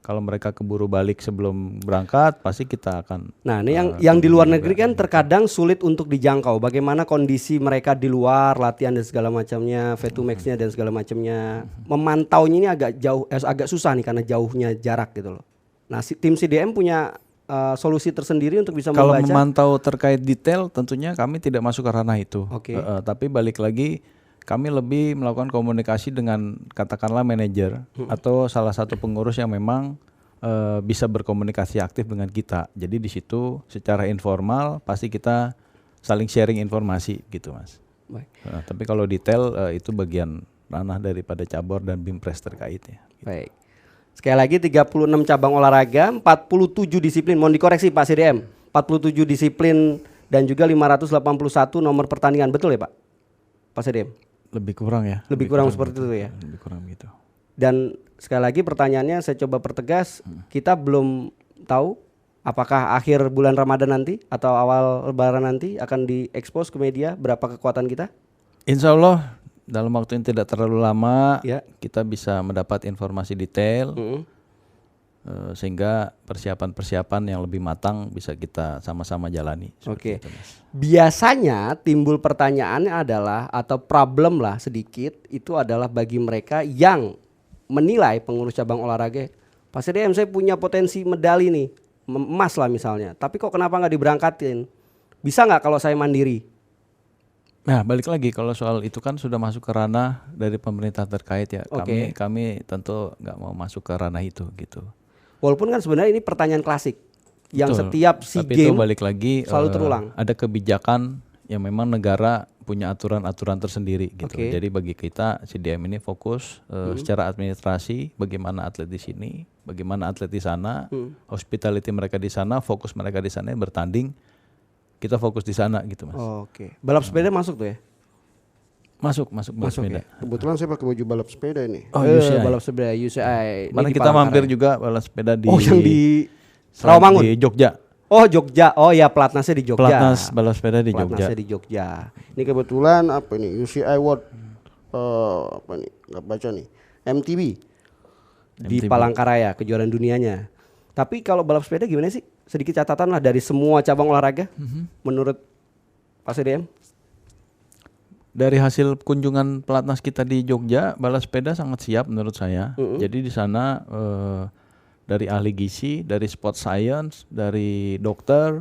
Speaker 1: kalau mereka keburu balik sebelum berangkat pasti kita akan.
Speaker 2: Nah, ini yang di luar negeri kan terkadang sulit untuk dijangkau. Bagaimana kondisi mereka di luar, latihan dan segala macamnya, V2Max-nya dan segala macamnya. Memantaunya ini agak susah nih karena jauhnya jarak gitu loh. Nah, tim CDM punya solusi tersendiri untuk bisa
Speaker 1: kalau
Speaker 2: membaca.
Speaker 1: Kalau memantau terkait detail tentunya kami tidak masuk ke ranah itu. Tapi balik lagi kami lebih melakukan komunikasi dengan katakanlah manajer atau salah satu pengurus yang memang bisa berkomunikasi aktif dengan kita. Jadi di situ secara informal pasti kita saling sharing informasi gitu, Mas.
Speaker 2: Baik.
Speaker 1: Tapi kalau detail itu bagian ranah daripada cabur dan BIMPRES terkaitnya. Gitu.
Speaker 2: Baik. Sekali lagi 36 cabang olahraga, 47 disiplin, mohon dikoreksi Pak CDM, 47 disiplin dan juga 581 nomor pertandingan, betul ya Pak? Pak CDM?
Speaker 1: Lebih kurang ya.
Speaker 2: Lebih kurang seperti itu ya?
Speaker 1: Lebih kurang gitu.
Speaker 2: Dan sekali lagi pertanyaannya saya coba pertegas, kita belum tahu apakah akhir bulan Ramadan nanti atau awal Lebaran nanti akan diekspos ke media berapa kekuatan kita?
Speaker 1: Insya Allah dalam waktu yang tidak terlalu lama
Speaker 2: ya,
Speaker 1: kita bisa mendapat informasi detail sehingga persiapan-persiapan yang lebih matang bisa kita sama-sama jalani.
Speaker 2: Oke. Biasanya timbul pertanyaannya adalah atau problem lah sedikit itu adalah bagi mereka yang menilai pengurus cabang olahraga, Pak CDM saya punya potensi medali nih, emas lah misalnya, tapi kok kenapa nggak diberangkatin? Bisa nggak kalau saya mandiri?
Speaker 1: Nah balik lagi kalau soal itu kan sudah masuk ke ranah dari pemerintah terkait ya. Kami tentu nggak mau masuk ke ranah itu gitu.
Speaker 2: Walaupun kan sebenarnya ini pertanyaan klasik yang
Speaker 1: betul,
Speaker 2: setiap SEA Games
Speaker 1: balik lagi
Speaker 2: selalu terulang.
Speaker 1: Ada kebijakan yang memang negara punya aturan-aturan tersendiri gitu. Jadi bagi kita CDM ini fokus secara administrasi bagaimana atlet di sini, bagaimana atlet di sana, hospitality mereka di sana, fokus mereka di sana bertanding. Kita fokus di sana gitu Mas.
Speaker 2: Balap sepeda masuk tuh ya?
Speaker 1: Masuk sepeda.
Speaker 3: Ya? Kebetulan saya pakai baju balap sepeda ini.
Speaker 2: UCI. Balap sepeda UCI.
Speaker 1: Mana kita mampir juga balap sepeda di
Speaker 2: yang di Rawamangun.
Speaker 1: Di Jogja.
Speaker 2: Oh Jogja, oh ya pelatnasnya di Jogja.
Speaker 1: Pelatnas balap sepeda di Jogja.
Speaker 2: Pelatnasnya di Jogja.
Speaker 3: Ini kebetulan apa ini UCI World apa nih? Nggak baca nih. MTB.
Speaker 2: Di
Speaker 1: MTB.
Speaker 2: Palangkaraya kejuaraan dunianya. Tapi kalau balap sepeda gimana sih? Sedikit catatan lah dari semua cabang olahraga menurut Pak CDM.
Speaker 1: Dari hasil kunjungan pelatnas kita di Jogja, balap sepeda sangat siap menurut saya. Jadi di sana dari ahli gizi, dari sport science, dari dokter,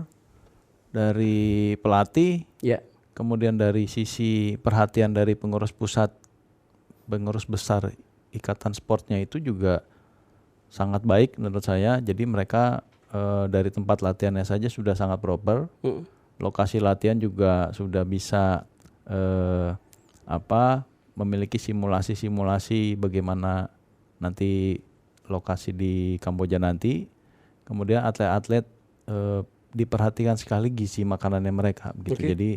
Speaker 1: dari pelatih,
Speaker 2: Ya.
Speaker 1: kemudian dari sisi perhatian dari pengurus pusat, pengurus besar ikatan sportnya itu juga sangat baik menurut saya. Jadi mereka dari tempat latihannya saja sudah sangat proper. Lokasi latihan juga sudah bisa memiliki simulasi-simulasi bagaimana nanti lokasi di Kamboja nanti. Kemudian atlet-atlet diperhatikan sekali gizi makanannya mereka begitu. Jadi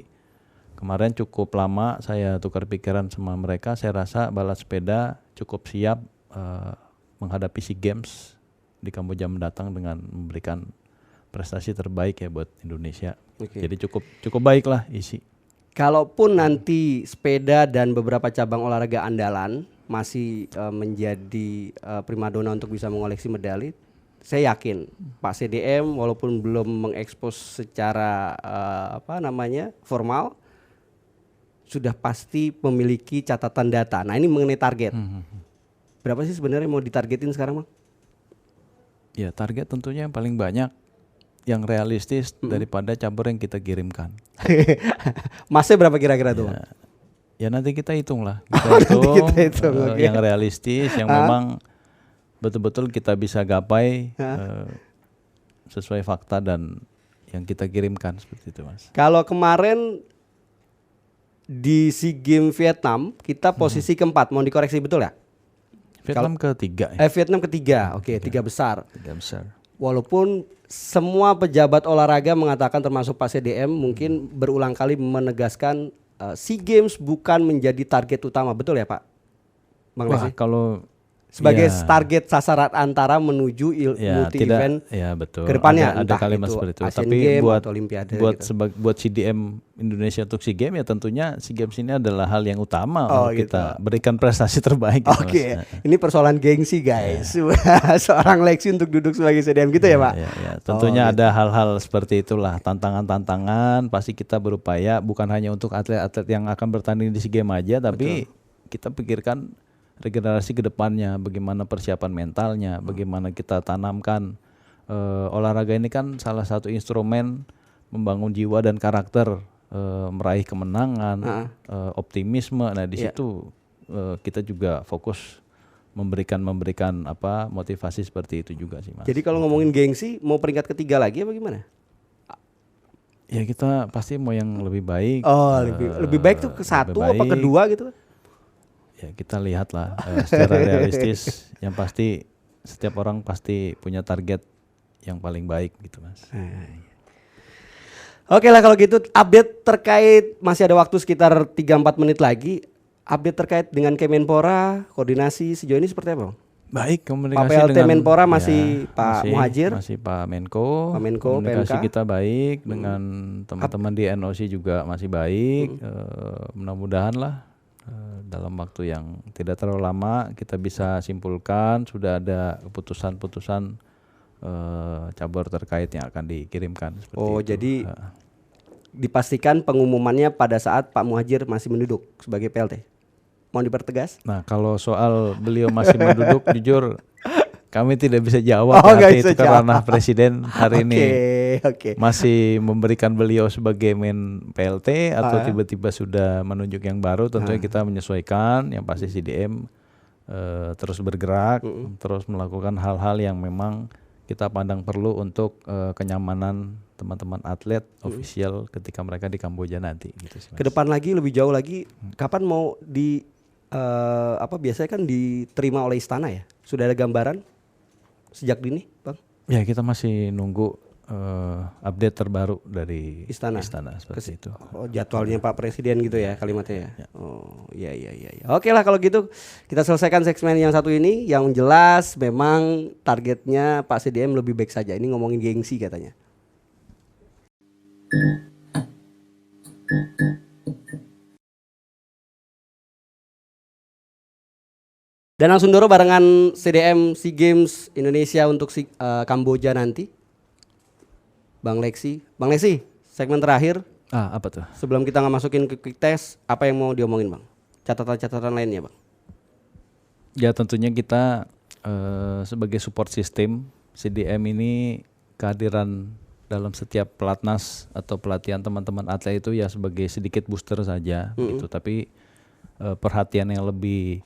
Speaker 1: kemarin cukup lama saya tukar pikiran sama mereka. Saya rasa balap sepeda cukup siap menghadapi SEA Games di Kamboja mendatang dengan memberikan prestasi terbaik ya buat Indonesia. Jadi cukup baik lah isi.
Speaker 2: Kalaupun nanti sepeda dan beberapa cabang olahraga andalan masih menjadi primadona untuk bisa mengoleksi medali, saya yakin Pak CDM walaupun belum mengekspos secara formal, sudah pasti memiliki catatan data. Nah ini mengenai target. Berapa sih sebenarnya mau ditargetin sekarang, Bang?
Speaker 1: Ya target tentunya yang paling banyak, yang realistis daripada cabur yang kita kirimkan.
Speaker 2: Masnya berapa kira-kira tuh?
Speaker 1: Ya nanti kita hitung lah, kita hitung yang realistis, yang memang betul-betul kita bisa gapai sesuai fakta dan yang kita kirimkan seperti itu, Mas.
Speaker 2: Kalau kemarin di SEA Games Vietnam kita posisi keempat, mau dikoreksi betul ya?
Speaker 1: Vietnam ketiga.
Speaker 2: Vietnam ketiga, oke, tiga besar.
Speaker 1: Tiga besar.
Speaker 2: Walaupun semua pejabat olahraga mengatakan termasuk Pak CDM mungkin berulang kali menegaskan SEA Games bukan menjadi target utama, betul ya Pak? Bang
Speaker 1: Wah,
Speaker 2: Lesi?
Speaker 1: kalau
Speaker 2: sebagai
Speaker 1: ya,
Speaker 2: target sasaran antara menuju multi event
Speaker 1: ya betul.
Speaker 2: kedepannya,
Speaker 1: ada
Speaker 2: entah
Speaker 1: kalimat
Speaker 2: itu
Speaker 1: seperti itu.
Speaker 2: Asian
Speaker 1: Tapi
Speaker 2: Games
Speaker 1: buat
Speaker 2: atau Olimpiade gitu.
Speaker 1: buat CDM Indonesia untuk SEA Games ya tentunya SEA Games ini adalah hal yang utama
Speaker 2: Oh,
Speaker 1: untuk
Speaker 2: gitu.
Speaker 1: kita berikan prestasi terbaik. Gitu,
Speaker 2: Oke,
Speaker 1: Mas.
Speaker 2: ini persoalan gengsi guys. Seorang Lexi untuk duduk sebagai CDM gitu ya Pak?
Speaker 1: Ya, tentunya ada hal-hal seperti itulah, tantangan-tantangan. Pasti kita berupaya bukan hanya untuk atlet-atlet yang akan bertanding di SEA Games aja, tapi kita pikirkan regenerasi ke depannya, bagaimana persiapan mentalnya, bagaimana kita tanamkan olahraga ini kan salah satu instrumen membangun jiwa dan karakter, meraih kemenangan, optimisme. Nah di situ kita juga fokus memberikan motivasi seperti itu juga sih, Mas.
Speaker 2: Jadi kalau ngomongin gengsi, mau peringkat ketiga lagi apa gimana?
Speaker 1: Ya kita pasti mau yang lebih baik.
Speaker 2: Oh, lebih baik tuh ke satu apa kedua gitu?
Speaker 1: Ya kita lihatlah secara realistis. Yang pasti setiap orang pasti punya target yang paling baik gitu, Mas.
Speaker 2: Oke lah kalau gitu, update terkait, masih ada waktu sekitar 3-4 menit lagi. Update terkait dengan Kemenpora, koordinasi sejauh ini seperti apa, Bang?
Speaker 1: Baik, komunikasi
Speaker 2: Pak PLT
Speaker 1: dengan
Speaker 2: Menpora masih Pak Muhajir?
Speaker 1: Masih Pak Menko.
Speaker 2: Pak Menko,
Speaker 1: komunikasi
Speaker 2: PMK.
Speaker 1: kita baik dengan teman-teman di NOC juga masih baik. Mudah-mudahan lah dalam waktu yang tidak terlalu lama kita bisa simpulkan sudah ada keputusan-keputusan cabur terkait yang akan dikirimkan.
Speaker 2: Oh,
Speaker 1: itu.
Speaker 2: jadi dipastikan pengumumannya pada saat Pak Muhajir masih menduduk sebagai PLT. Mau dipertegas?
Speaker 1: Nah, kalau soal beliau masih menduduk, jujur kami tidak bisa jawab.
Speaker 2: Oh, nggak
Speaker 1: Nanti
Speaker 2: bisa
Speaker 1: itu karena ranah presiden hari ini
Speaker 2: Oke.
Speaker 1: masih memberikan beliau sebagai men PLT atau tiba-tiba sudah menunjuk yang baru. Tentunya kita menyesuaikan. Yang pasti CDM terus bergerak, terus melakukan hal-hal yang memang kita pandang perlu untuk kenyamanan teman-teman atlet ofisial ketika mereka di Kamboja nanti. Gitu sih, Mas.
Speaker 2: Ke depan lagi, lebih jauh lagi, kapan mau biasanya kan diterima oleh istana ya? Sudah ada gambaran sejak dini, Bang?
Speaker 1: Ya kita masih nunggu update terbaru dari
Speaker 2: Istana
Speaker 1: seperti itu.
Speaker 2: Oh, jadwalnya Pak Presiden gitu ya kalimatnya ya. Oh iya. Oke lah kalau gitu kita selesaikan segmen yang satu ini. Yang jelas memang targetnya Pak CDM lebih baik saja. Ini ngomongin gengsi katanya. Danang Sundoro barengan CDM SEA Games Indonesia untuk Kamboja nanti. Bang Lexi, segmen terakhir
Speaker 1: Apa tuh?
Speaker 2: sebelum kita nggak masukin ke quick test, apa yang mau diomongin Bang? Catatan-catatan lainnya Bang?
Speaker 1: Ya tentunya kita sebagai support system CDM ini kehadiran dalam setiap pelatnas atau pelatihan teman-teman atlet itu ya sebagai sedikit booster saja gitu. Tapi perhatian yang lebih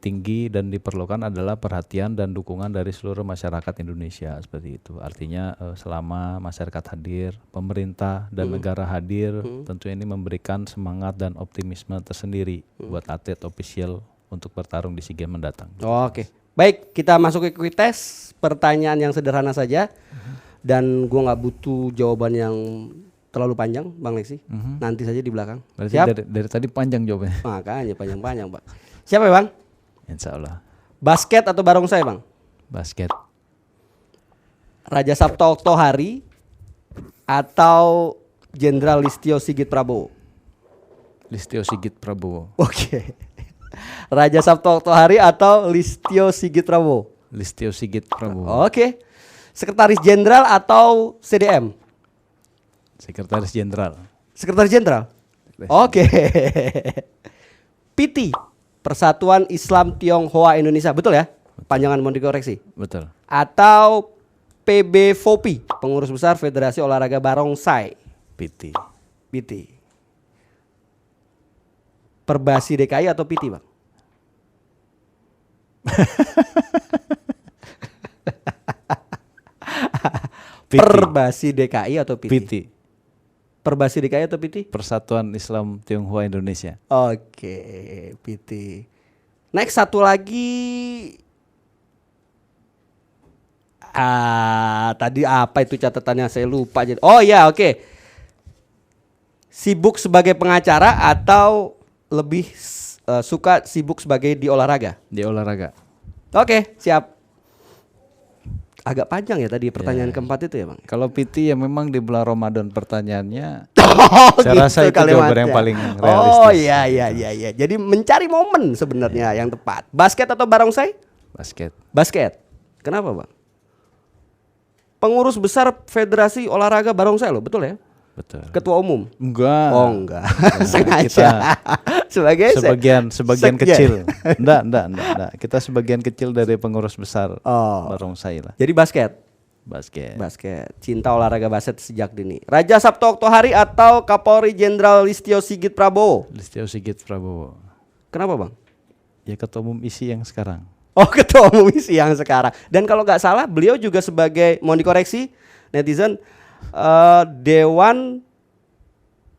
Speaker 1: tinggi dan diperlukan adalah perhatian dan dukungan dari seluruh masyarakat Indonesia seperti itu. Artinya selama masyarakat hadir, pemerintah dan negara hadir, tentu ini memberikan semangat dan optimisme tersendiri buat atlet official untuk bertarung di SEA Games mendatang.
Speaker 2: Oke. Baik, kita masuk ke quick test. Pertanyaan yang sederhana saja. Dan gua nggak butuh jawaban yang terlalu panjang, Bang Lexi. Nanti saja di belakang.
Speaker 1: Berarti
Speaker 2: Siap?
Speaker 1: dari tadi panjang jawabannya.
Speaker 2: Makanya panjang-panjang, Pak. Siapa ya, Bang?
Speaker 1: Insya Allah.
Speaker 2: Basket atau barongsai, Bang?
Speaker 1: Basket.
Speaker 2: Raja Sabto Oktohari atau Jenderal Listio Sigit Prabowo?
Speaker 1: Listio Sigit Prabowo.
Speaker 2: Oke. Raja Sabto Oktohari atau Listio Sigit Prabowo?
Speaker 1: Listio Sigit Prabowo.
Speaker 2: Oke. Sekretaris Jenderal atau CDM?
Speaker 1: Sekretaris Jenderal.
Speaker 2: Sekretaris Jenderal? Oke. PT, Persatuan Islam Tionghoa Indonesia, betul ya? Panjangan mohon dikoreksi.
Speaker 1: Betul.
Speaker 2: Atau PBVOPI, Pengurus Besar Federasi Olahraga Barongsai.
Speaker 1: PT.
Speaker 2: PT. Perbasi DKI atau PT, Bang?
Speaker 1: PT.
Speaker 2: Perbasi DKI atau PT?
Speaker 1: PT.
Speaker 2: Perbasi DKI atau PT?
Speaker 1: Persatuan Islam Tionghoa Indonesia.
Speaker 2: Oke, PT. Next satu lagi. Tadi apa itu catatannya saya lupa. Oh ya, oke. Sibuk sebagai pengacara atau lebih suka sibuk sebagai di olahraga?
Speaker 1: Di olahraga.
Speaker 2: Oke, siap. Agak panjang ya tadi pertanyaan keempat itu ya, Bang.
Speaker 1: Kalau PT ya memang di bulan Ramadan pertanyaannya.
Speaker 2: Oh,
Speaker 1: Saya rasa itu jawaban yang paling realistis.
Speaker 2: Oh iya. Jadi mencari momen sebenarnya yang tepat. Basket atau barongsai?
Speaker 1: Basket.
Speaker 2: Basket. Kenapa, Bang? Pengurus besar Federasi Olahraga Barongsai loh, betul ya?
Speaker 1: Betul.
Speaker 2: Ketua umum?
Speaker 1: Enggak.
Speaker 2: Oh enggak. Sengaja. Sebagai
Speaker 1: sebagian
Speaker 2: sekjen.
Speaker 1: kecil. Enggak. Kita sebagian kecil dari pengurus besar
Speaker 2: Oh.
Speaker 1: Barongsai lah.
Speaker 2: Jadi basket.
Speaker 1: Basket.
Speaker 2: Cinta olahraga basket sejak dini. Raja Sabto Oktohari atau Kapolri Jenderal Listio Sigit Prabowo?
Speaker 1: Listio Sigit Prabowo.
Speaker 2: Kenapa, Bang?
Speaker 1: Ya ketua umum ISI yang sekarang.
Speaker 2: Oh, ketua umum ISI yang sekarang. Dan kalau nggak salah beliau juga sebagai, mohon dikoreksi netizen, Dewan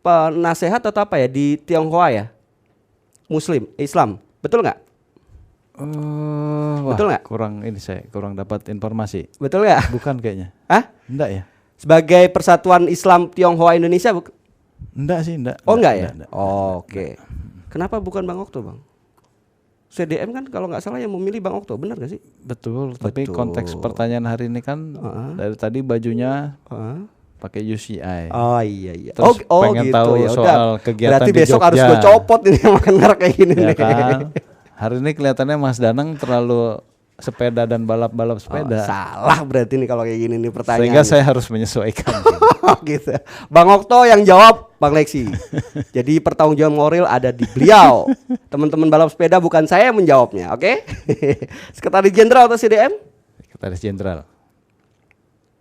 Speaker 2: Penasehat atau apa ya di Tionghoa ya? Muslim, Islam. Betul nggak?
Speaker 1: Wah,
Speaker 2: Betul nggak?
Speaker 1: saya kurang dapat informasi.
Speaker 2: Betul nggak?
Speaker 1: Bukan kayaknya.
Speaker 2: Hah?
Speaker 1: Enggak ya?
Speaker 2: Sebagai Persatuan Islam Tionghoa Indonesia?
Speaker 1: Enggak sih, enggak.
Speaker 2: Oh enggak ya?
Speaker 1: Enggak.
Speaker 2: Oke. Kenapa bukan Bang Okto, Bang? CDM kan kalau nggak salah yang memilih Bang Okto, benar gak sih?
Speaker 1: Betul, tapi
Speaker 2: Betul.
Speaker 1: konteks pertanyaan hari ini kan dari tadi bajunya pakai UCI.
Speaker 2: Oh iya.
Speaker 1: Terus pengen tahu
Speaker 2: ya.
Speaker 1: soal kegiatan
Speaker 2: Berarti
Speaker 1: di
Speaker 2: besok
Speaker 1: Jogja.
Speaker 2: harus gue copot ini makan merek kayak gini
Speaker 1: Ya
Speaker 2: nih.
Speaker 1: kan? Hari ini kelihatannya Mas Danang terlalu sepeda dan balap-balap sepeda.
Speaker 2: Salah berarti nih kalau kayak gini nih pertanyaan.
Speaker 1: Sehingga saya harus menyesuaikan.
Speaker 2: Gitu. Bang Okto yang jawab Bang Lexi. Jadi pertanggungjawab moral ada di beliau. Teman-teman balap sepeda bukan saya yang menjawabnya, oke? Sekretaris Jenderal atau CDM?
Speaker 1: Sekretaris Jenderal.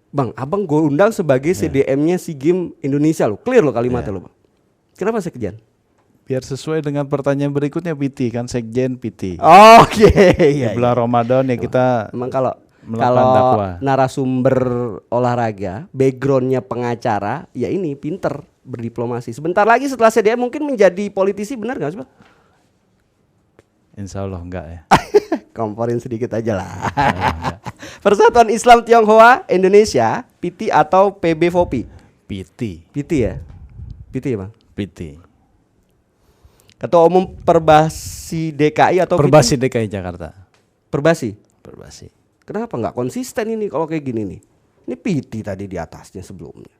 Speaker 2: Bang, abang gue undang sebagai CDM-nya SEA Games Indonesia lo. Clear lo kalimatnya lo, Bang. Kenapa sekjen?
Speaker 1: Biar sesuai dengan pertanyaan berikutnya PT kan Sekjen PT.
Speaker 2: Oke,
Speaker 1: Di bulan Ramadan ya kita
Speaker 2: Emang kalau
Speaker 1: melakukan dakwah.
Speaker 2: narasumber olahraga, backgroundnya pengacara, ya ini pinter berdiplomasi. Sebentar lagi setelah CDM mungkin menjadi politisi, benar nggak sih, Bang?
Speaker 1: Insya Allah enggak ya.
Speaker 2: Komporin sedikit aja lah. Persatuan Islam Tionghoa Indonesia, PT atau PBVOPI?
Speaker 1: PT.
Speaker 2: PT ya? PT ya, Bang?
Speaker 1: PT.
Speaker 2: Ketua Umum Perbasi DKI atau
Speaker 1: Perbasi
Speaker 2: PT?
Speaker 1: DKI Jakarta.
Speaker 2: Perbasi.
Speaker 1: Perbasi.
Speaker 2: Kenapa nggak konsisten ini kalau kayak gini nih? Ini PT tadi di atasnya sebelumnya.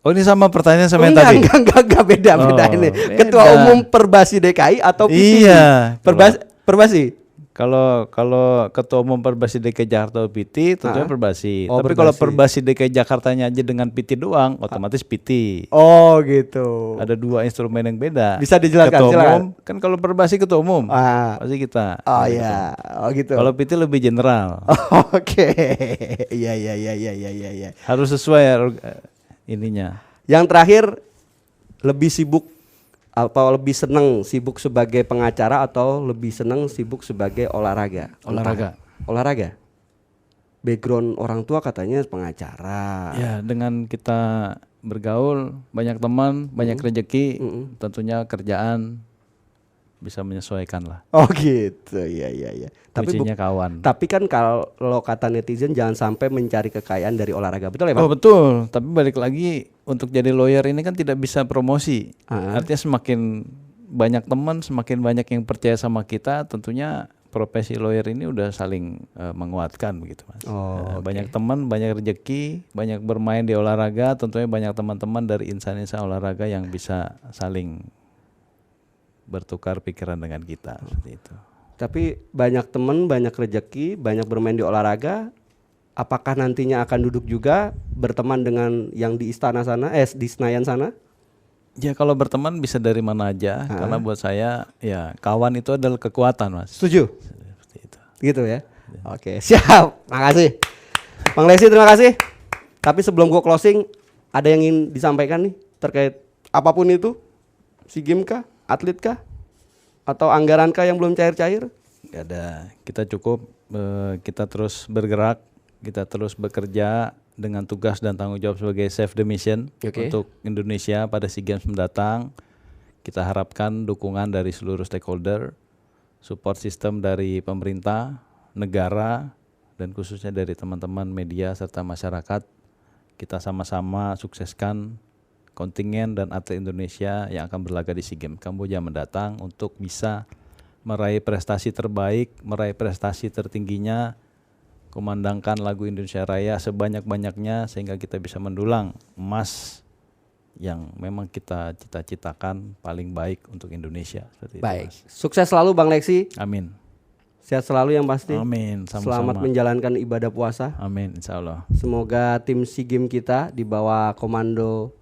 Speaker 1: Oh ini sama pertanyaan sama yang tadi.
Speaker 2: Enggak beda
Speaker 1: Oh,
Speaker 2: ini.
Speaker 1: beda.
Speaker 2: Ketua Umum Perbasi DKI atau PT?
Speaker 1: Iya.
Speaker 2: Perbasi.
Speaker 1: Kalau Ketua Umum Perbasi DKI Jakarta atau PT tentunya Perbasi.
Speaker 2: Oh,
Speaker 1: Tapi kalau
Speaker 2: Perbasi.
Speaker 1: Perbasi DKI Jakartanya aja dengan PT doang, otomatis PT.
Speaker 2: Oh gitu.
Speaker 1: Ada dua instrumen yang beda.
Speaker 2: Bisa dijelaskan,
Speaker 1: Ketua
Speaker 2: silakan.
Speaker 1: Umum kan kalau Perbasi Ketua Umum pasti kita.
Speaker 2: Oh iya. Oh gitu.
Speaker 1: Kalau PT lebih general.
Speaker 2: Oke. Iya.
Speaker 1: Harus sesuai ininya.
Speaker 2: Yang terakhir, lebih sibuk atau lebih senang sibuk sebagai pengacara atau lebih senang sibuk sebagai olahraga? Olahraga. Background orang tua katanya pengacara.
Speaker 1: Ya, dengan kita bergaul, banyak teman, banyak rezeki, tentunya kerjaan bisa menyesuaikan lah.
Speaker 2: Oh gitu, iya.
Speaker 1: Kuncinya kawan.
Speaker 2: Tapi kan kalau kata netizen jangan sampai mencari kekayaan dari olahraga, betul ya Bang?
Speaker 1: Oh betul, tapi balik lagi untuk jadi lawyer ini kan tidak bisa promosi. Artinya semakin banyak teman, semakin banyak yang percaya sama kita, tentunya profesi lawyer ini udah saling menguatkan begitu Mas. Banyak teman, banyak rezeki, banyak bermain di olahraga, tentunya banyak teman-teman dari insan-insan olahraga yang bisa saling bertukar pikiran dengan kita seperti itu.
Speaker 2: Tapi banyak teman, banyak rezeki, banyak bermain di olahraga. Apakah nantinya akan duduk juga berteman dengan yang di istana sana, di Senayan sana?
Speaker 1: Ya kalau berteman bisa dari mana aja, karena buat saya ya kawan itu adalah kekuatan Mas.
Speaker 2: Setuju?
Speaker 1: Seperti itu.
Speaker 2: Gitu ya? Oke, siap. Makasih. Bang Lesi terima kasih. Tapi sebelum gua closing, ada yang ingin disampaikan nih terkait apapun itu? SEA Games kah? Atlet kah? Atau anggaran kah yang belum cair-cair?
Speaker 1: Gak ada, kita cukup kita terus bergerak, kita terus bekerja dengan tugas dan tanggung jawab sebagai save the mission untuk Indonesia pada SEA Games mendatang. Kita harapkan dukungan dari seluruh stakeholder, support system dari pemerintah, negara, dan khususnya dari teman-teman media serta masyarakat. Kita sama-sama sukseskan kontingen dan atlet Indonesia yang akan berlaga di SEA Games Kamboja mendatang untuk bisa meraih prestasi terbaik, meraih prestasi tertingginya, kumandangkan lagu Indonesia Raya sebanyak-banyaknya sehingga kita bisa mendulang emas yang memang kita cita-citakan paling baik untuk Indonesia. Seperti
Speaker 2: Baik,
Speaker 1: itu, Mas.
Speaker 2: sukses selalu Bang Lexi.
Speaker 1: Amin.
Speaker 2: Sehat selalu yang pasti.
Speaker 1: Amin.
Speaker 2: Selamat menjalankan ibadah puasa.
Speaker 1: Amin, insya Allah.
Speaker 2: Semoga tim SEA Games kita di bawah komando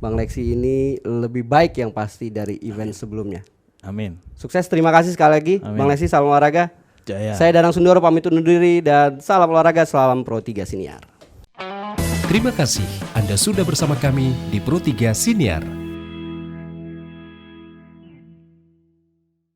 Speaker 2: Bang Lexi ini lebih baik yang pasti dari event sebelumnya.
Speaker 1: Amin.
Speaker 2: Sukses, terima kasih sekali lagi.
Speaker 1: Amin.
Speaker 2: Bang Lexi, salam olahraga.
Speaker 1: Jaya.
Speaker 2: Saya Danang Sundoro pamit undur diri dan salam olahraga, salam Pro 3 Siniar.
Speaker 4: Terima kasih Anda sudah bersama kami di Pro 3 Siniar.